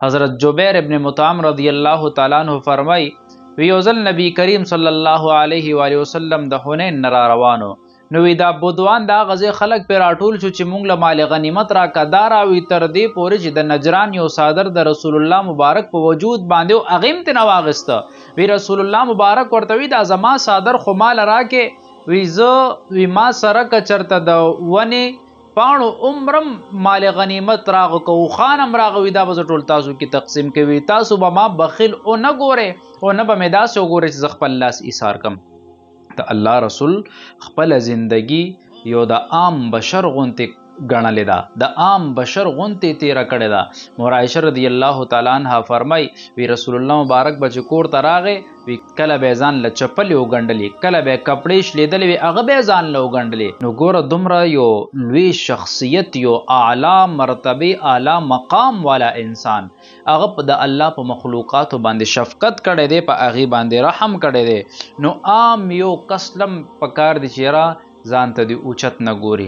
حضرت جبیر ابن مطعم رضی الله تعالی عنہ فرمای وی یوزل نبی کریم صلی الله علیه و آله وسلم د حنین نه را روانو، نو وی دا بدوان دا غزه خلق پر راټول شو چې مونږ له مال غنیمت را کدار او تر دې پورې چې د نجران یو صادر د رسول الله مبارک په وجود باندې او اغیم ته نواغسته. وی رسول الله مبارک ورته وی دا زما صادر خو مال راکې، وی زه وی ما سره کچرته د ونی پاڼو عمرم مال غنیمت راغو کو خانم راغوي دا به ټول تاسو کې تقسیم کوي، تاسو به ما بخیل او نه ګوره او نه به مې داسې وګوره چې زه خپل لاس ایثار کم. ته الله رسول خپل زندگی یو د عام بشر غونته ګڼلې ده، د عام بشر غونته تیره کړې ده. مور عایشه رضی الله تعالی عنها فرمای وی رسول الله مبارک بچ کور ته راغې، وی کله به ځان له چپلې وګنډلې، کله به کپړې شلیدلې وی هغه به ځان له وګنډلې. نو ګوره دومره یو لوی شخصیت، یو اعلی مرتبه اعلی مقام والا انسان، هغه د الله په مخلوقاتو باندې شفقت کړی دی، په هغې باندې رحم کړی دی. نو عام یو کسلم پکار دی چې را ځان ته د اوچت نه ګوري.